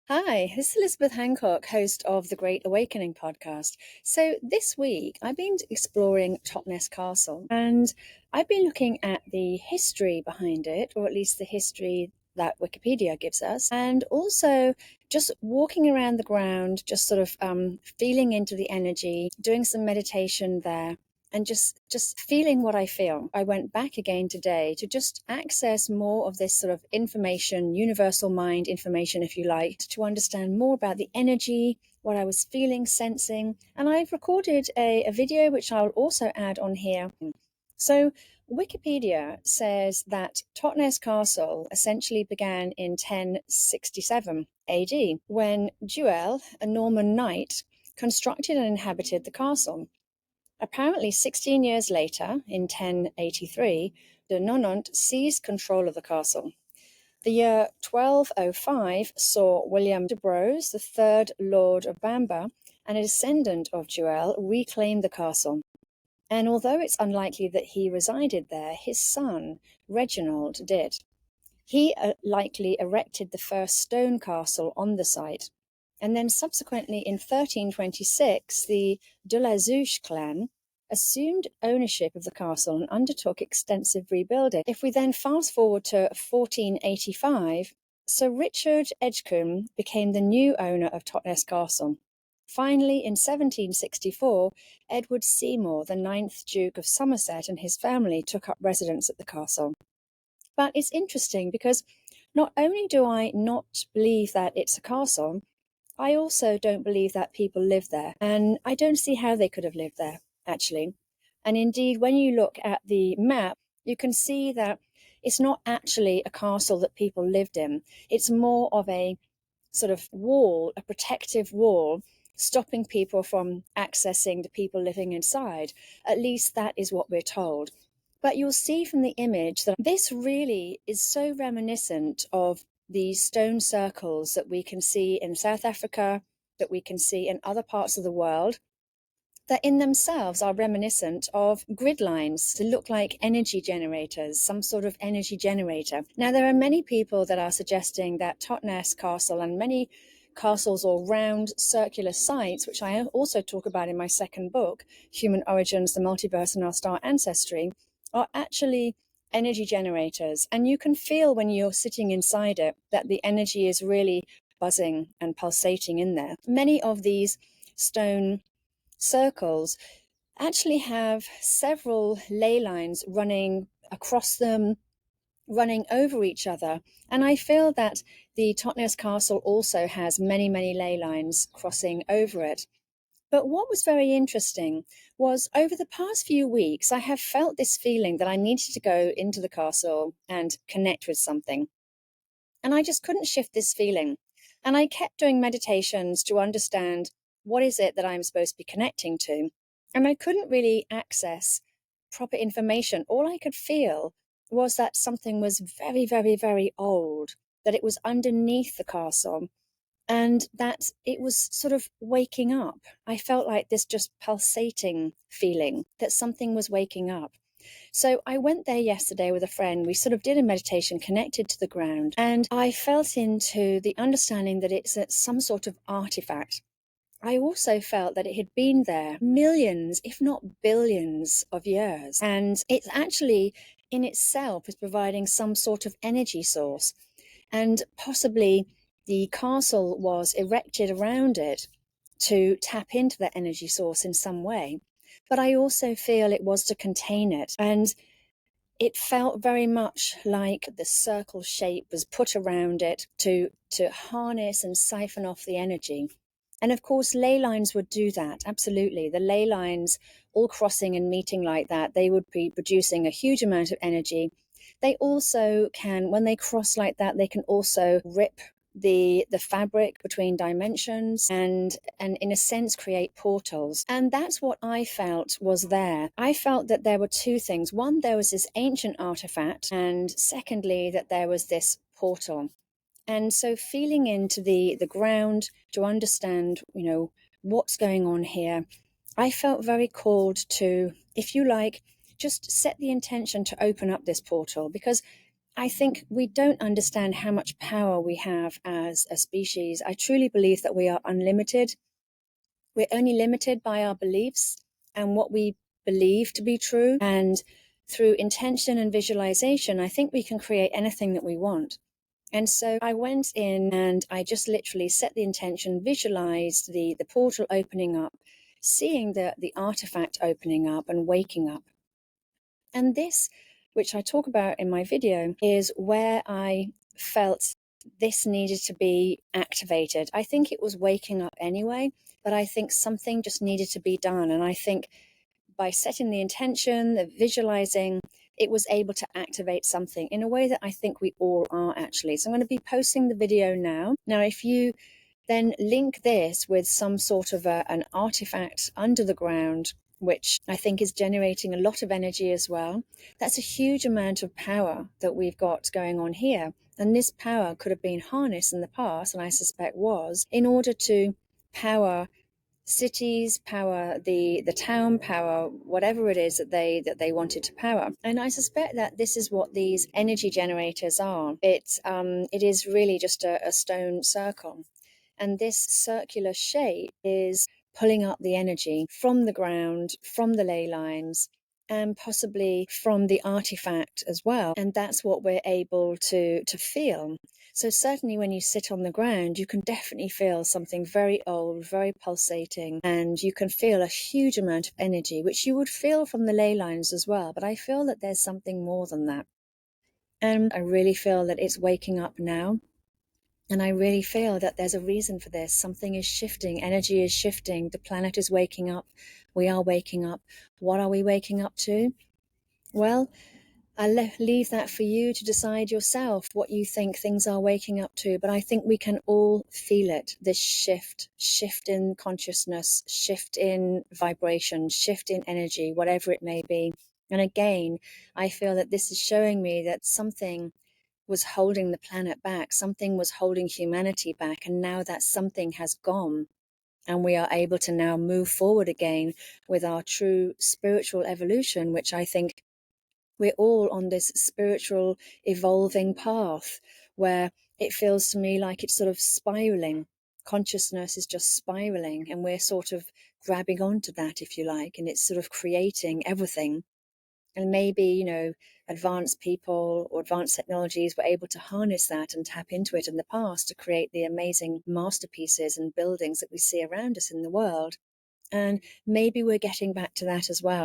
Hi, this is Elisabeth Hancock, host of the Great Awakening podcast. So, this week I've been exploring Totnes Castle and I've been looking at the history behind it, or at least the history that Wikipedia gives us, and also just walking around the ground, just sort of feeling into the energy, doing some meditation there and just feeling what I feel. I went back again today to just access more of this sort of information, universal mind information, if you like, to understand more about the energy, what I was feeling, sensing. And I've recorded a video which I'll also add on here. So Wikipedia says that Totnes Castle essentially began in 1067 AD when Duel, a Norman knight, constructed and inhabited the castle. Apparently 16 years later, in 1083, de Nonant seized control of the castle. The year 1205 saw William de Braose, the third Lord of Bamber, and a descendant of Duel, reclaim the castle. And although it's unlikely that he resided there, his son, Reginald, did. He likely erected the first stone castle on the site. And then subsequently in 1326, the de la Zouche clan assumed ownership of the castle and undertook extensive rebuilding. If we then fast forward to 1485, Sir Richard Edgecombe became the new owner of Totnes Castle. Finally, in 1764, Edward Seymour, the 9th Duke of Somerset, and his family took up residence at the castle. But it's interesting because not only do I not believe that it's a castle, I also don't believe that people live there. And I don't see how they could have lived there, actually. And indeed, when you look at the map, you can see that it's not actually a castle that people lived in. It's more of a sort of wall, a protective wall, stopping people from accessing the people living inside. At least that is what we're told. But you'll see from the image that this really is so reminiscent of these stone circles that we can see in South Africa, that we can see in other parts of the world, that in themselves are reminiscent of grid lines to look like energy generators, some sort of energy generator. Now, there are many people that are suggesting that Totnes Castle and many castles or round circular sites, which I also talk about in my second book, Human Origins, the Multiverse and Our Star Ancestry, are actually energy generators. And you can feel when you're sitting inside it that the energy is really buzzing and pulsating in there. Many of these stone circles actually have several ley lines running across them, running over each other. And I feel that the Totnes Castle also has many, many ley lines crossing over it. But what was very interesting was over the past few weeks, I have felt this feeling that I needed to go into the castle and connect with something. And I just couldn't shift this feeling. And I kept doing meditations to understand what is it that I'm supposed to be connecting to. And I couldn't really access proper information. All I could feel was that something was very, very, very old, that it was underneath the castle, and that it was sort of waking up. I felt like this just pulsating feeling that something was waking up. So I went there yesterday with a friend. We sort of did a meditation connected to the ground, and I felt into the understanding that it's some sort of artifact. I also felt that it had been there millions, if not billions of years. And it actually in itself is providing some sort of energy source. And possibly the castle was erected around it to tap into that energy source in some way. But I also feel it was to contain it. And it felt very much like the circle shape was put around it to harness and siphon off the energy. And of course, ley lines would do that. Absolutely. The ley lines all crossing and meeting like that, they would be producing a huge amount of energy. They also can, when they cross like that, they can also rip the fabric between dimensions and in a sense create portals. And that's what I felt was there. I felt that there were two things. One, there was this ancient artifact, and secondly, that there was this portal. And so feeling into the ground to understand, what's going on here, I felt very called to, if you like, just set the intention to open up this portal, because I think we don't understand how much power we have as a species. I truly believe that we are unlimited. We're only limited by our beliefs and what we believe to be true. And through intention and visualization, I think we can create anything that we want. And so I went in and I just literally set the intention, visualized the portal opening up, seeing the artifact opening up and waking up. And this, which I talk about in my video, is where I felt this needed to be activated. I think it was waking up anyway, but I think something just needed to be done. And I think by setting the intention, the visualizing, it was able to activate something in a way that I think we all are actually. So I'm going to be posting the video now. Now, if you then link this with some sort of an artifact under the ground, which I think is generating a lot of energy as well, that's a huge amount of power that we've got going on here. And this power could have been harnessed in the past, and I suspect was, in order to power cities, power the town, power whatever it is that they wanted to power. And I suspect that this is what these energy generators are. It is really just a stone circle. And this circular shape is pulling up the energy from the ground, from the ley lines, and possibly from the artifact as well. And that's what we're able to feel. So certainly when you sit on the ground, you can definitely feel something very old, very pulsating, and you can feel a huge amount of energy, which you would feel from the ley lines as well. But I feel that there's something more than that. And I really feel that it's waking up now. And I really feel that there's a reason for this. Something is shifting. Energy is shifting. The planet is waking up. We are waking up. What are we waking up to? Well, I'll leave that for you to decide yourself what you think things are waking up to. But I think we can all feel it. This shift in consciousness, shift in vibration, shift in energy, whatever it may be. And again, I feel that this is showing me that something was holding the planet back, something was holding humanity back, and now that something has gone, and we are able to now move forward again with our true spiritual evolution, which I think we're all on this spiritual evolving path where it feels to me like it's sort of spiraling. Consciousness is just spiraling, and we're sort of grabbing onto that, if you like, and it's sort of creating everything. And maybe, advanced people or advanced technologies were able to harness that and tap into it in the past to create the amazing masterpieces and buildings that we see around us in the world. And maybe we're getting back to that as well.